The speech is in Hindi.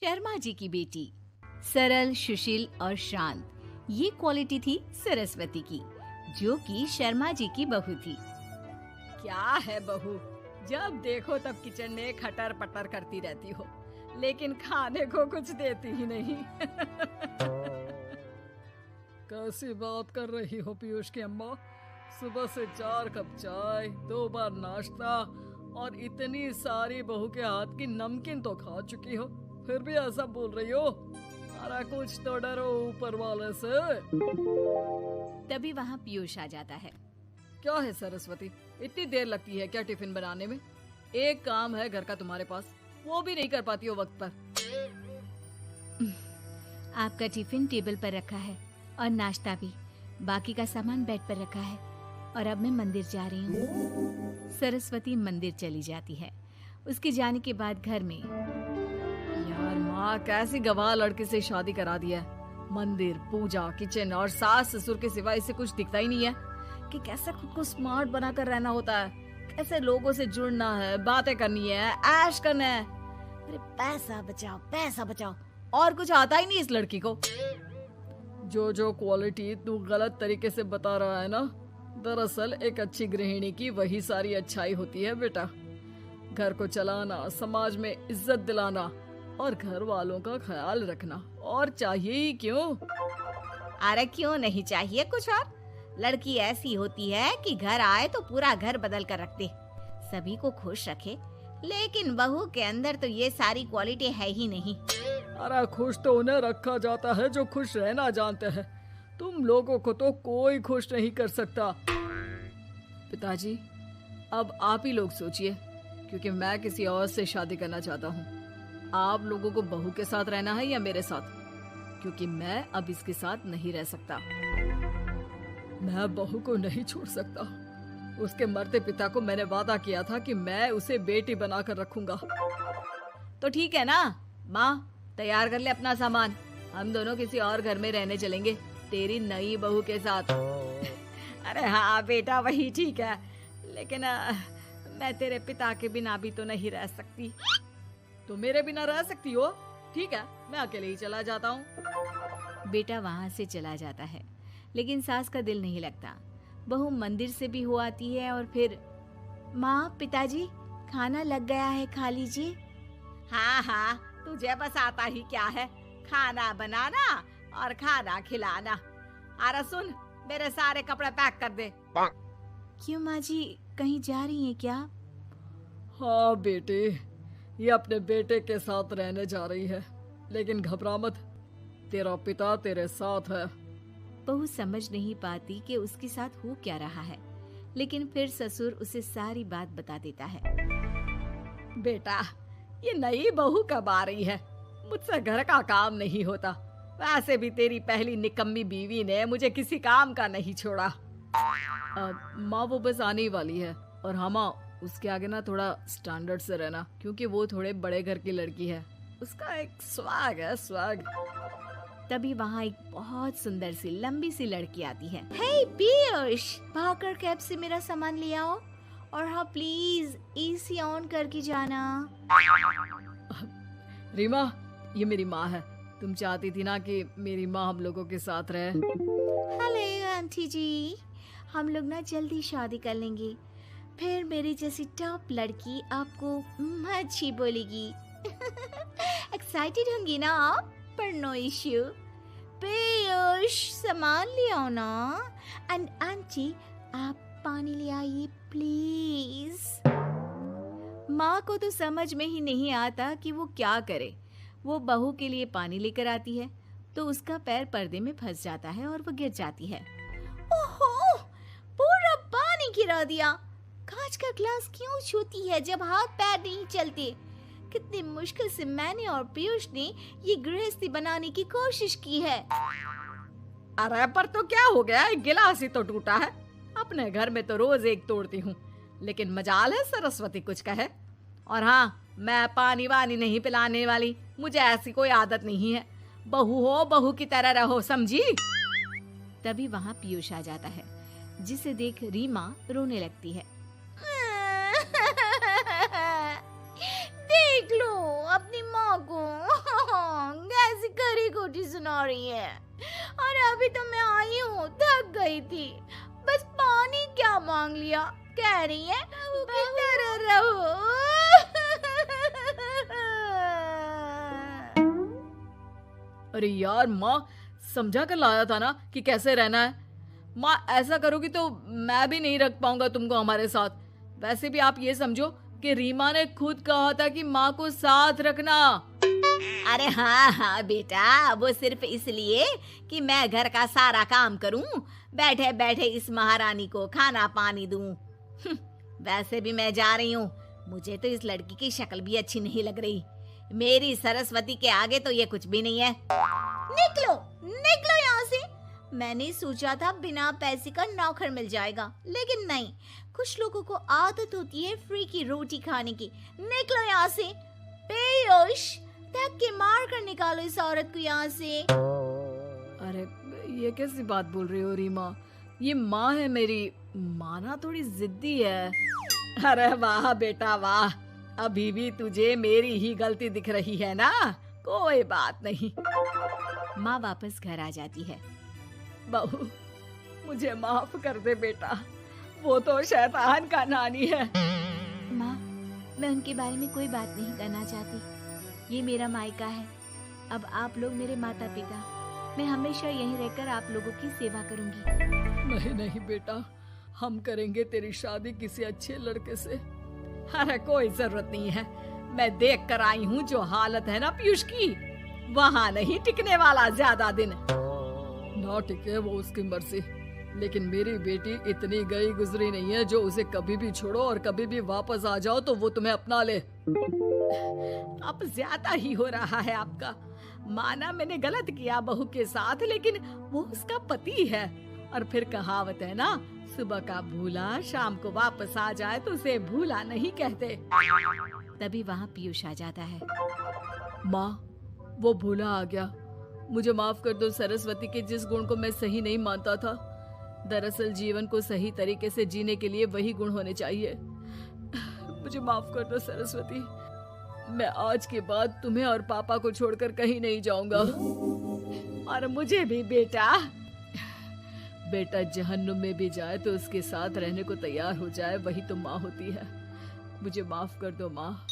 शर्मा जी की बेटी सरल, सुशील और शांत, ये क्वालिटी थी सरस्वती की, जो कि शर्मा जी की बहू थी। क्या है बहू, जब देखो तब किचन में खटर पटर करती रहती हो, लेकिन खाने को कुछ देती ही नहीं। कैसी बात कर रही हो पीयूष की अम्मा? सुबह से 4 कप चाय, 2 बार नाश्ता और इतनी सारी बहू के हाथ की नमकीन तो खा चुकी हो, फिर भी ऐसा बोल रही हो? अरे कुछ तो डरो ऊपर वाले से। तभी वहाँ पीयूष आ जाता है। क्या है सरस्वती, इतनी देर लगती है क्या टिफिन बनाने में? एक काम है घर का तुम्हारे पास, वो भी नहीं कर पाती हो वक्त पर। आपका टिफिन टेबल पर रखा है और नाश्ता भी, बाकी का सामान बेड पर रखा है और अब मैं मंदिर जा रही हूँ। सरस्वती मंदिर चली जाती है। उसके जाने के बाद घर में, यार माँ कैसी गवाह लड़के से शादी करा दिया है। मंदिर, पूजा, किचन और सास ससुर के सिवा इसे कुछ दिखता ही नहीं है कि कैसे खुद को स्मार्ट बनाकर रहना होता है, कैसे लोगों से जुड़ना है, बातें करनी है, ऐश करना है। अरे पैसा बचाओ और कुछ आता ही नहीं इस लड़की को। जो क्वालिटी तू गलत तरीके से बता रहा है ना, दरअसल एक अच्छी गृहिणी की वही सारी अच्छाई होती है बेटा। घर को चलाना, समाज में इज्जत दिलाना और घर वालों का ख्याल रखना, और चाहिए ही क्यों? अरे क्यों नहीं चाहिए कुछ और? लड़की ऐसी होती है कि घर आए तो पूरा घर बदल कर रख दे, सभी को खुश रखे। लेकिन बहू के अंदर तो ये सारी क्वालिटी है ही नहीं। अरे खुश तो उन्हें रखा जाता है जो खुश रहना जानते हैं। तुम लोगों को तो कोई खुश नहीं कर सकता। पिताजी, अब आप ही लोग सोचिए, क्योंकि मैं किसी और से शादी करना चाहता हूँ। आप लोगों को बहू के साथ रहना है या मेरे साथ? क्योंकि मैं अब इसके साथ नहीं रह सकता। मैं बहू को नहीं छोड़ सकता। उसके मरते पिता को मैंने वादा किया था कि मैं उसे बेटी बनाकर रखूंगा। तो ठीक है ना माँ, तैयार कर ले अपना सामान, हम दोनों किसी और घर में रहने चलेंगे तेरी नई बहू के साथ। अरे हाँ बेटा, वही ठीक है, लेकिन मैं तेरे पिता के बिना भी तो नहीं रह सकती। तो मेरे बिना रह सकती हो? ठीक है, मैं अकेले ही चला जाता हूँ। बेटा वहाँ से चला जाता है, लेकिन सास का दिल नहीं लगता। बहू मंदिर से भी हो आती है और फिर, माँ, पिताजी, खाना लग गया है, खा लीजिए। हाँ, तुझे बस आता ही क्या है, खाना बनाना और खाना खिलाना। अरे सुन, मेरे सारे कपड़े पैक कर दे। क्यों माँ जी, कहीं जा रही हैं क्या? हाँ बेटे, ये अपने बेटे के साथ रहने जा रही है, लेकिन घबरा मत, तेरा पिता तेरे साथ है। बहू समझ नहीं पाती कि उसके साथ हो क्या रहा है, लेकिन फिर ससुर उसे सारी बात बता देता है। बेटा, ये नई बहू कब आ रही है? मुझसे घर का काम नहीं होता। वैसे भी तेरी पहली निकम्मी बीवी ने मुझे किसी काम का नहीं छोड़ा। माँ वो बस आने ही वाली है, और हाँ माँ, उसके आगे ना थोड़ा स्टैंडर्ड से रहना, क्योंकि वो थोड़े बड़े घर की लड़की है। उसका एक स्वैग है, स्वैग। तभी वहाँ एक बहुत सुंदर सी लंबी सी लड़की आती है। हे पीयूष, भागकर कैब से मेरा सामान ले आओ, और हाँ प्लीज एसी ऑन करके जाना। रीमा, ये मेरी माँ है। तुम चाहती थी ना कि मेरी माँ हम लोगों के साथ रहे। हेलो आंटी जी, हम लोग ना जल्दी शादी कर लेंगे, फिर मेरी जैसी टॉप लड़की आपको अच्छी बोलेगी। एक्साइटेड होंगी ना आप? पर नो इश्यू। पीयूष, सामान ले आओ ना, एंड आंटी आप पानी ले आइए प्लीज। माँ को तो समझ में ही नहीं आता कि वो क्या करे। वो बहू के लिए पानी लेकर आती है तो उसका पैर पर्दे में फंस जाता है और वो गिर जाती है। ओहो, पूरा पानी गिरा दिया। कांच का ग्लास क्यों छूती है जब हाथ पैर नहीं चलते? कितनी मुश्किल से मैंने और पीयूष ने ये गृहस्थी बनाने की कोशिश की है। अरे पर तो क्या हो गया, एक गिलास ही तो टूटा है। अपने घर में तो रोज एक तोड़ती हूँ, लेकिन मजाल है सरस्वती कुछ कहे। और हाँ, मैं पानी वानी नहीं पिलाने वाली, मुझे ऐसी कोई आदत नहीं है। बहू हो, बहू की तरह रहो, समझी? तभी वहाँ पीयूष आ जाता है, जिसे देख रीमा रोने लगती है। देख लो अपनी माँ को। रोटी सुना रही है। और अभी तो मैं आई हूँ, थक गई थी, बस पानी क्या मांग लिया। कह रही है बहू की तरह रहो। अरे यार माँ, समझा कर लाया था ना कि कैसे रहना है। माँ ऐसा करोगी तो मैं भी नहीं रख पाऊंगा तुमको हमारे साथ। वैसे भी आप ये समझो कि रीमा ने खुद कहा था कि माँ को साथ रखना। अरे हाँ हाँ बेटा, वो सिर्फ इसलिए कि मैं घर का सारा काम करूं, बैठे बैठे इस महारानी को खाना पानी दूं। वैसे भी मैं जा रही हूँ, मुझे तो इस लड़की की शक्ल भी अच्छी नहीं लग रही। मेरी सरस्वती के आगे तो ये कुछ भी नहीं है। निकलो निकलो यहाँ से। मैंने सोचा था बिना पैसे का नौकर मिल जाएगा, लेकिन नहीं। कुछ लोगों को आदत होती है फ्री की रोटी खाने की। निकलो यहाँ से। पीयूष, धक के मार कर निकालो इस औरत को यहाँ से। अरे ये कैसी बात बोल रही हो रीमा? ये माँ है मेरी, माना थोड़ी जिद्दी है। अरे वाह बेटा वाह, अभी भी तुझे मेरी ही गलती दिख रही है ना? कोई बात नहीं। माँ वापस घर आ जाती है। बहू, मुझे माफ कर दे बेटा, वो तो शैतान का नानी है। माँ, मैं उनके बारे में कोई बात नहीं करना चाहती। ये मेरा मायका है। अब आप लोग मेरे माता पिता। मैं हमेशा यहीं रहकर आप लोगों की सेवा करूंगी। नहीं नहीं बेटा, हम करेंगे तेरी शादी किसी अच्छे लड़के से। अरे कोई जरूरत नहीं है, मैं देख कर आई हूँ जो हालत है ना पीयूष की, वहाँ नहीं टिकने वाला ज्यादा दिन। ना टिके वो उसकी मर्जी, लेकिन मेरी बेटी इतनी गई गुजरी नहीं है जो उसे कभी भी छोड़ो और कभी भी वापस आ जाओ तो वो तुम्हें अपना ले। अब ज्यादा ही हो रहा है आपका। माना मैंने गलत किया बहू के साथ, लेकिन वो उसका पति है। और फिर कहावत है ना, सुबह का भूला शाम को वापस आ जाए तो उसे भूला नहीं कहते। तभी वहाँ पीयूष आ जाता है। माँ, वो भूला आ गया, मुझे माफ कर दो। सरस्वती के जिस गुण को मैं सही नहीं मानता था, दरअसल जीवन को सही तरीके से जीने के लिए वही गुण होने चाहिए। मुझे माफ कर दो सरस्वती, मैं आज के बाद तुम्हें और पापा को छोड़कर कहीं नहीं जाऊंगा। और मुझे भी बेटा। बेटा जहन्नुम में भी जाए तो उसके साथ रहने को तैयार हो जाए, वही तो माँ होती है। मुझे माफ कर दो माँ।